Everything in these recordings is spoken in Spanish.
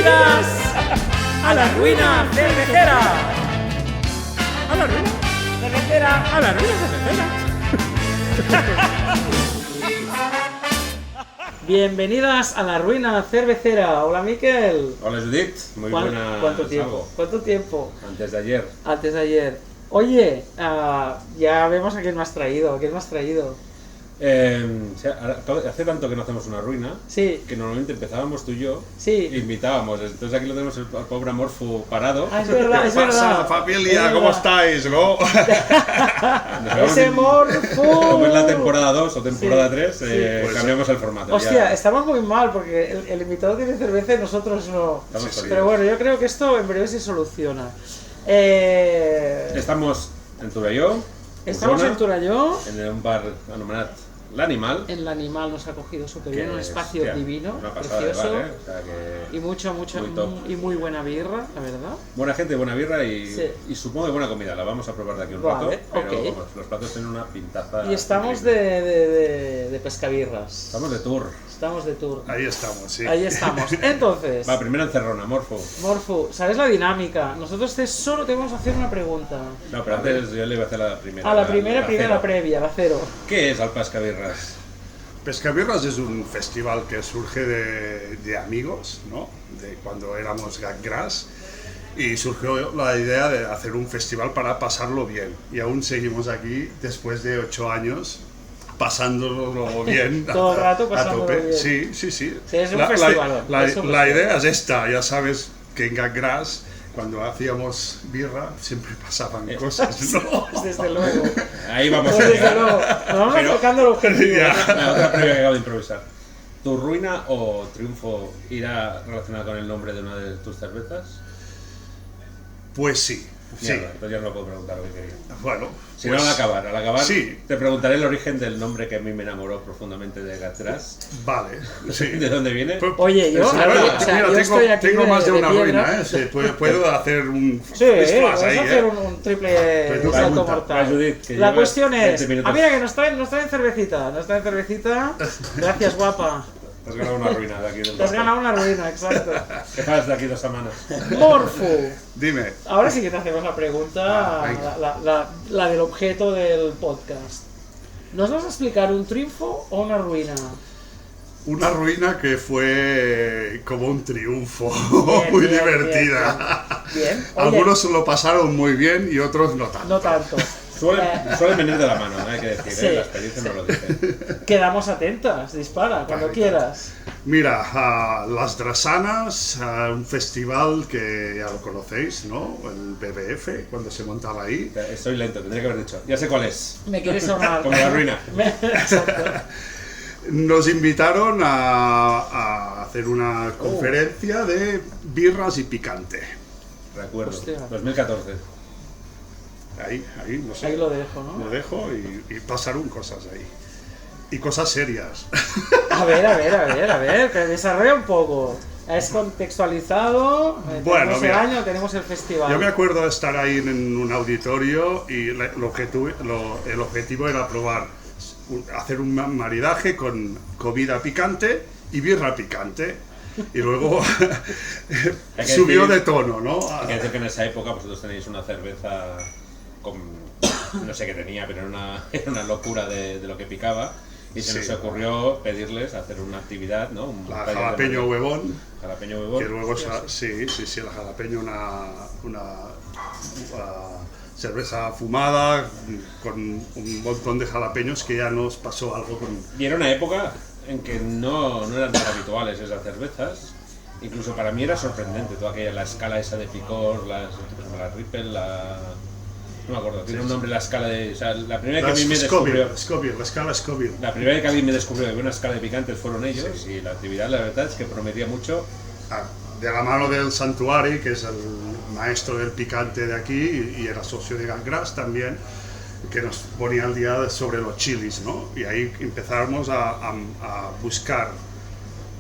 Bienvenidas a la ruina cervecera. ¿A la ruina? Cervecera. ¿A la ruina cervecera? Bienvenidas a la ruina cervecera. Hola, Miquel. Hola, Judith. Muy buena. ¿Cuánto tiempo? ¿Cuánto tiempo? Antes de ayer. Antes de ayer. Oye, ya vemos a quién me has traído. ¿A quién me has traído? Hace tanto que no hacemos una ruina, Sí. que normalmente empezábamos tú y yo, Sí. e invitábamos. Entonces aquí lo tenemos al pobre Amorfo parado. Ah, es verdad, es ¿Qué pasa, verdad. familia? Es ¿Cómo verdad. estáis? ¿No? Ese morfo. Como es la temporada 2 o temporada Sí, 3, pues cambiamos el formato. Hostia, Ya estamos muy mal porque el invitado tiene cerveza y nosotros no. estamos sí, perdidos. Pero bueno, yo creo que esto en breve se soluciona. Estamos en Torelló, Estamos Osona, en Torelló. en un bar anomenado L'Animal. El animal nos ha acogido súper bien, un es, espacio hostia, divino, una pasada de precioso. bar, o sea que Y mucha, muy top. y muy buena birra, la verdad. Buena gente, buena birra y, Sí. y supongo que buena comida. La vamos a probar de aquí un Vale, rato, pero ok. vamos, los platos tienen una pintaza. Y estamos increíble. de pescabirras. Estamos de tour. Estamos de tour. Ahí estamos, sí. Ahí estamos. Entonces, Va, primero encerrona, Morfo. Morfu, ¿sabes la dinámica? Nosotros solo te vamos a hacer una pregunta. No, pero antes yo le iba a hacer la primera. A la primera cero. previa, la cero. ¿Qué es Alpascabirras? Pescabirras es un festival que surge de amigos, ¿no? De cuando éramos Gatgrass. Y surgió la idea de hacer un festival para pasarlo bien. Y aún seguimos aquí después de 8 años pasándolo bien. Todo el rato a pasándolo tope. bien. Sí. Sí, es un festival. La Es un la festival. idea es esta, ya sabes que en Gatgrass, cuando hacíamos birra, siempre pasaban cosas, ¿no? Desde luego. Ahí vamos Pues a desde llegar. luego. Nos vamos Pero- acercando al objetivo. Ya. La otra previa que acabo de improvisar. ¿Tu ruina o triunfo irá relacionado con el nombre de una de tus cervezas? Pues sí. Sí. Mierda, entonces ya no lo puedo preguntar lo que quería. Bueno, Si pues, no, al acabar sí. te preguntaré el origen del nombre que a mí me enamoró profundamente de Gatgrass. Vale, sí. ¿De dónde viene? Pues- Oye, yo, sí, a ver, bueno, o sea, mira, yo estoy aquí tengo de- más de de una piedra. ruina, ¿eh? Sí, puedo hacer un Sí, splash vamos ahí, a hacer ¿eh? un triple Pues tú salto pregunta. Va, mortal. Judith, que La llevas cuestión 20 es, minutos. mira que nos traen cervecita, Gracias, guapa. Te has ganado una ruina de aquí del Te has rato. ganado una ruina, exacto. ¿Qué pasa de aquí 2 semanas? Morfu. Dime, Ahora sí que te hacemos la pregunta, venga. la del objeto del podcast. ¿Nos vas a explicar un triunfo o una ruina? una ruina que fue como un triunfo, Bien, muy bien, divertida. Bien. Oye, Algunos lo pasaron muy bien y otros no tanto. no tanto. Suelen venir de la mano, ¿no? Hay que decir, Sí. La experiencia no lo dice. Quedamos atentas, dispara, cuando Vale, quieras. Mira, Las Drassanas, un festival que ya lo conocéis, ¿no? El BBF, cuando se montaba ahí. Estoy lento, tendría que haber dicho. Ya sé cuál es. Me quieres ahorrar. Como la ruina. Exacto. Nos invitaron a hacer una conferencia de birras y picante. Recuerdo. Hostia. 2014. Ahí, no sé. Ahí lo dejo, ¿no? Lo dejo y pasaron cosas ahí. Y cosas serias. A ver, que desarrolla un poco. Es contextualizado, Bueno, tenemos el mira. año, tenemos el festival. Yo me acuerdo de estar ahí en un auditorio y el objetivo era probar, hacer un maridaje con comida picante y birra picante. Y luego Hay que subió decir- de tono, ¿no? Hay que decir que en esa época vosotros tenéis una cerveza con... No sé qué tenía, pero era una locura de lo que picaba. Y se Sí. nos ocurrió pedirles hacer una actividad, ¿no? Un La taller de jalapeño maridaje. huevón, Jalapeño huevón. que luego, sí, la jalapeño, una cerveza fumada con un montón de jalapeños que ya nos pasó algo con... Y era una época en que no eran tan habituales esas cervezas. Incluso para mí era sorprendente toda la escala esa de picor, la Ripple, no me acuerdo, tiene un nombre la escala de... O sea, la primera que a mí me descubrió... Scoville, la escala Scoville. La primera que a mí me descubrió que había una escala de picantes fueron ellos, y la actividad la verdad es que prometía mucho. De la mano del Santuari, que es el maestro del picante de aquí y era socio de Gatgrass también, que nos ponía al día sobre los chilis, ¿no? Y ahí empezamos a buscar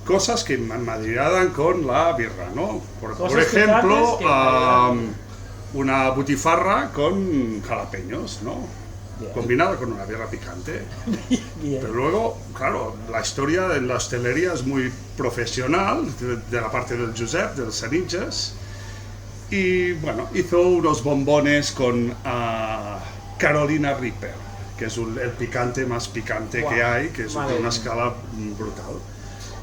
cosas que madriaran con la birra, ¿no? Por Cosas ejemplo, picantes que maridaran. una butifarra con jalapeños, ¿no? Bien. combinada con una birra picante. Bien. Pero luego, claro, la historia en la hostelería es muy profesional, de la parte del Josep, del Sanitges. Y bueno, hizo unos bombones con Carolina Reaper, que es el picante más picante Wow. que hay, que es de Madre una mía. escala brutal.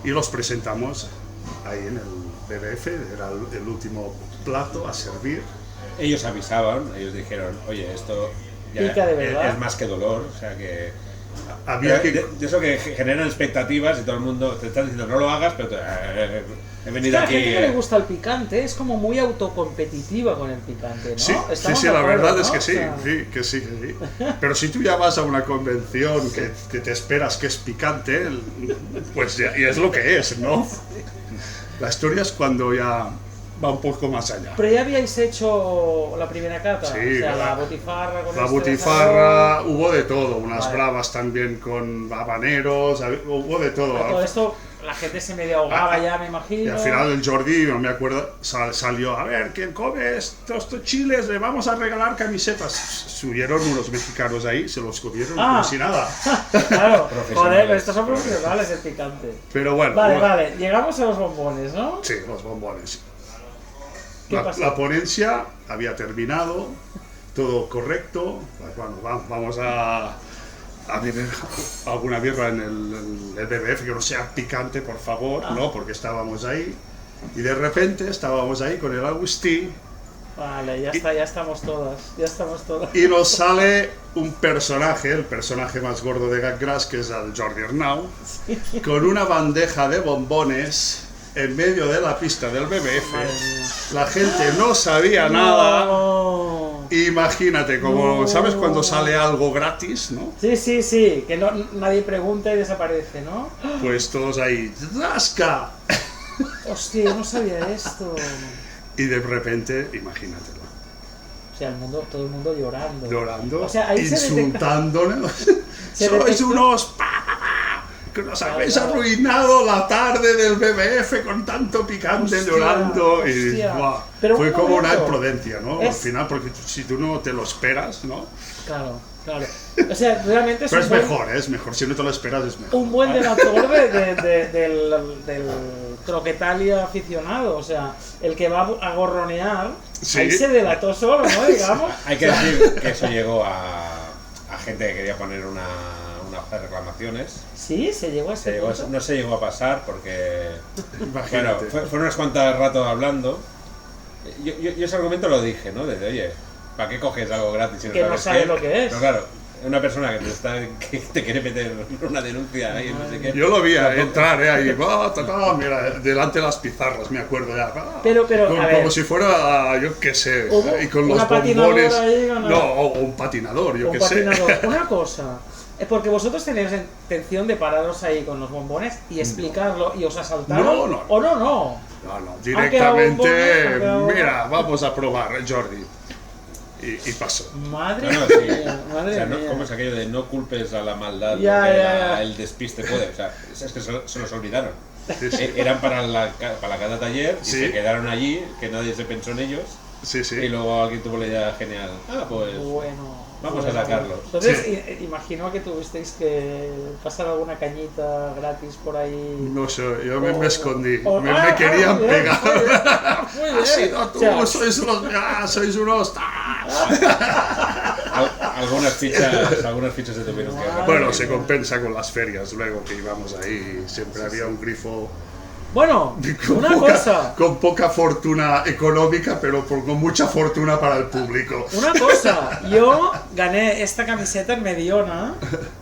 Y los presentamos ahí en el BBF, era el último plato a servir. Ellos avisaban, ellos dijeron, oye, esto ya Pica de verdad. es más que dolor, o sea que... Había Pero que... de eso que generan expectativas y todo el mundo te está diciendo no lo hagas, pero he Es que venido a la aquí... gente que le gusta el picante es como muy autocompetitiva con el picante, ¿no? Sí, sí, Estamos sí, de la acuerdo, verdad ¿no? es que O sí, sea, que sí. Pero si tú ya vas a una convención que te esperas que es picante, pues ya, y es lo que es, ¿no? La historia es cuando ya va un poco más allá. Pero ya habíais hecho la primera cata, Sí, o sea, la la- botifarra con La este butifarra, hubo de todo, unas Vale. bravas también con habaneros, hubo de todo. sabor. Todo esto, la gente se medio ahogaba ya, me Y imagino. al final el Jordi, no me acuerdo, salió, a ver, quien come estos chiles, le vamos a regalar camisetas. Subieron unos mexicanos ahí, se los comieron como si nada. Claro, Profesionales. joder, pero estos son profesionales el picante. Pero bueno, Vale, vale, llegamos a los bombones, ¿no? sí, los bombones. ¿Qué pasó? La ponencia había terminado, todo correcto. Bueno, vamos a beber alguna birra en el BBF, que no sea picante, por favor, ¿no? Porque estábamos ahí. Y de repente estábamos ahí con el Agustí Vale, ya está, ya estamos todas. y nos sale un personaje, el personaje más gordo de Gatgrass, que es el Jordi Arnau, con una bandeja de bombones en medio de la pista del BBF. Madre mía. La gente no sabía nada. No. Imagínate, como, No. ¿sabes cuando sale algo gratis, no? Sí, que no, nadie pregunta y desaparece, ¿no? Pues todos ahí, ¡zasca! Hostia, yo no sabía esto. Y de repente, imagínatelo, O sea, todo el mundo llorando. llorando, O sea, ahí se insultándonos. Se Sois detectó- unos que nos habéis arruinado la tarde del BBF con tanto picante, Hostia, llorando. Y hostia. ¡buah! Pero Fue un como una momento. imprudencia, ¿no? Al Es- final, porque si tú no te lo esperas, ¿no? Claro. O sea, realmente Pero un es buen- mejor, es mejor. Si no te lo esperas, es mejor. un buen delatador del croquetalia aficionado. O sea, el que va a gorronear, Sí. ahí se delató solo, ¿no? Digamos. Hay que decir que eso llegó a gente que quería poner una hoja de reclamaciones. Sí, se llegó a ese punto. No se llegó a pasar porque... Bueno, Imagínate. fue unas cuantas rato hablando. Yo ese argumento lo dije, ¿no? Desde, oye, ¿para qué coges algo gratis si no Que no sabes sabes qué? lo que es. Pero claro, una persona que te quiere meter una denuncia ahí, no sé qué. Yo lo vi Tampoco- entrar, ahí, mira, delante de las pizarras, me acuerdo ya. Pero, a ver. Como si fuera, yo qué sé, ¿Hubo y con una los patinadora bombones. ahí con la- No, o un patinador, yo Un qué sé. patinador. Una cosa, es porque vosotros tenéis intención de pararos ahí con los bombones y explicarlo y os asaltaron. No. O no. No, Ha quedado directamente, bombones, ha quedado- mira, vamos a probar, Jordi. Y pasó. Madre No, sí. mía, madre O sea, mía. ¿cómo es aquello de no culpes a la maldad? Ya, porque ya. el despiste puede. O sea, es que se los olvidaron. Sí, sí. Eran para la cada taller y Sí. se quedaron allí, que nadie se pensó en ellos. Sí, Y sí. luego alguien tuvo la idea genial. Pues Bueno. vamos a sacarlos. Entonces, Sí. imagino que tuvisteis que pasar alguna cañita gratis por ahí. No sé, yo me escondí. O- Me querían muy bien, pegar. Muy bien. Ha sido tú, O sea, sois unos. Algunas fichas se tuvieron que ganar. Bueno, se compensa con las ferias luego que íbamos ahí. Siempre había un grifo bueno, una cosa. con poca fortuna económica, pero con mucha fortuna para el público. Una cosa, yo gané esta camiseta en Mediona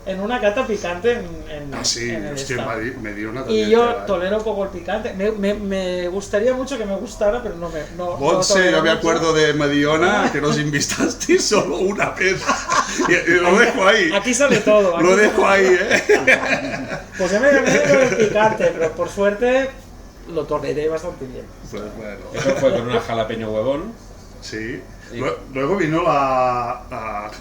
en una cata picante en Ah, sí, en el hostia, stand. me dio una también. Y yo tela, ¿eh? tolero poco el picante. Me gustaría mucho que me gustara, pero no me. No Monse, tolero yo me mucho. acuerdo de Mediona que nos invitasteis solo una vez. Y lo dejo ahí. Aquí sale todo. aquí Lo sale dejo todo. ahí, ¿eh? Pues yo me gané lo del picante, pero por suerte lo toleré bastante bien. Pues bueno. Eso fue con una jalapeño huevón. Sí. Y- Luego vino la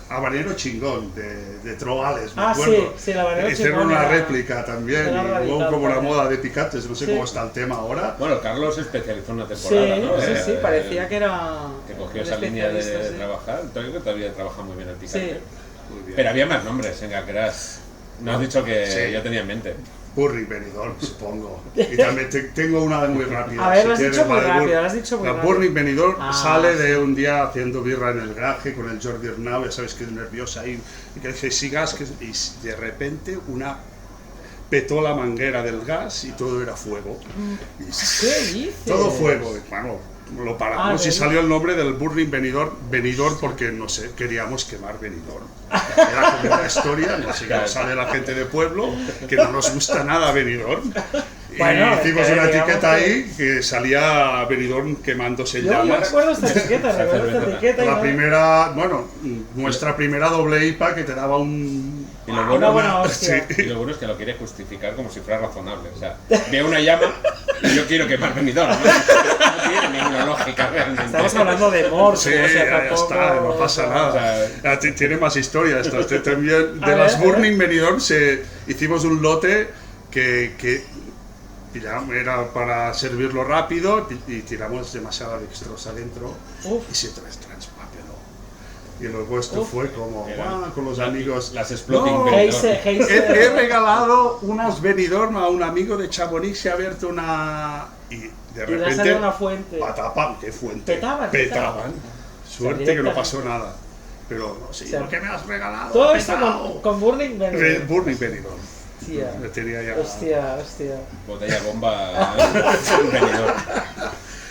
habanero chingón de Troales, me Ah, acuerdo. sí, la habanero Hicieron chingón una era- réplica también. era Y hubo radical como una también. moda de picantes, no sé Sí. cómo está el tema ahora. Bueno, Carlos se especializó en una Sí, temporada, ¿no? sí, parecía que era. Que cogió un esa línea de especialista, sí. trabajar. Creo que todavía trabaja muy bien el picante. Sí. Muy bien. Pero había más nombres en Gatgras. No has dicho que Sí. yo tenía en mente. Burri Benidorm, supongo. Y también tengo una muy rápida. A ver, si lo has quieres, dicho muy la de rápido, lo has dicho muy La rápido. Burri Benidorm Ah, sale sí. de un día haciendo birra en el garaje con el Jordi Arnau, ya sabes que es nerviosa ahí, y que dice, sí, gas, y de repente petó la manguera del gas y todo era fuego. Y ¿Qué dices? todo fuego. Bueno, lo paramos y ¿verdad? salió el nombre del Burri Benidorm porque, no sé, queríamos quemar Benidorm. Era como una historia, no sé, Claro. sale la gente de pueblo, que no nos gusta nada Benidorm. Y Bueno, hicimos una digamos etiqueta que- ahí que salía Benidorm quemándose en Yo llamas. recuerdo esta etiqueta, recuerdo esta etiqueta. y La no- primera, bueno, nuestra primera doble IPA que te daba un... Y lo Ah, bueno, una buena hostia. y lo bueno es que lo quería justificar como si fuera razonable. O sea, veo una llama y yo quiero quemar Benidorm. No tiene ninguna lógica realmente. Estamos hablando de Morph, Sí, o sea, ya tampoco... está, no pasa nada. O sea, Ah, tiene más historia esto. También A de ver, las a ver. Burning Benidorm hicimos un lote que ya era para servirlo rápido y tiramos demasiada dextrosa dentro Uf. y se transpapeló. Y lo vuestro Uf. fue como, Eran "Guau", con los amigos. las exploding "No, Benidorm. he regalado unas Benidorm a un amigo de Chamonix, se ha abierto una... Y de Y le ha repente... salido una fuente. Patapam, qué fuente. Petaban. Suerte que no pasó nada. Pero no sé, O sea, ¿por qué me has regalado? Todo Ha esto petado. con Burning Benidorm. Burning Benidorm. Hostia, Me tenía ya. hostia. botella bomba Benidorm.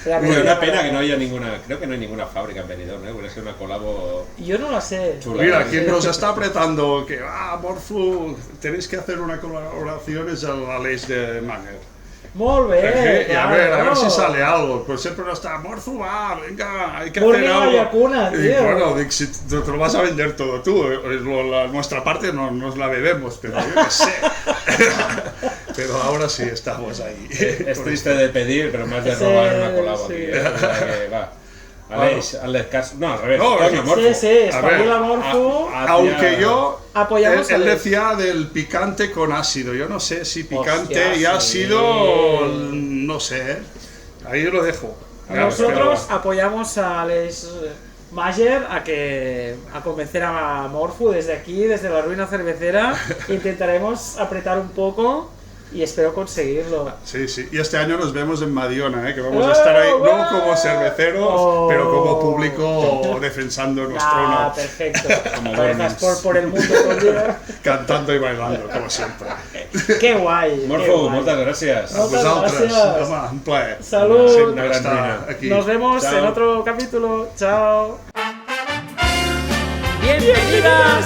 Era Bueno, mentira, una pena pero- que no haya ninguna, creo que no hay ninguna fábrica en Benidorm, ¿eh? Hubiera sido una colabo Yo no la sé. chula. Mira, quien nos está apretando que, Morfu, tenéis que hacer una colaboración es el Aleix de Manger. Molt bé, Y a ver claro. si sale algo. Pues siempre no está, Morfu, va, venga, hay que Burning hacer algo. Ayacuna, Y tío. bueno, dic, si te lo vas a vender todo tú, nuestra parte no nos la bebemos, pero yo qué sé. Pero ahora sí estamos ahí. Es triste de pedir, pero más de Sí, robar una colabo sí. aquí. ¿Eh? O sea que, va. Aleix caso. No, al revés. No, coño, Morfu. Sí, sí, A ver, espabila Morfu. Hacia- Aunque yo, Apoyamos él a Alex. decía del picante con ácido. Yo no sé si picante Hostia, y sí. ácido, no sé. Ahí lo dejo. Nosotros apoyamos a Alex Mager a convencer a Morfu desde aquí, desde la ruina cervecera. Intentaremos apretar un poco y espero conseguirlo. Sí, sí. Y este año nos vemos en Madiona, que vamos a estar ahí, no como cerveceros, Oh. pero como público defensando nuestro honor, Perfecto. Como Cabezas Burmans. por el mundo todo el día. cantando y bailando, como siempre. Qué guay. qué Morfu, guay. moltes gràcies. No. Moltes Vosaltres, gràcies. home, un plaer. Salud. Sempre Una gran estar ruina. aquí. Nos vemos Chao. en otro capítulo. Chao. Bienvenidas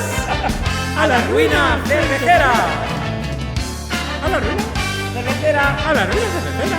a la ruina cervecera. ¿A la ruina cervecera? A la ruina cervecera.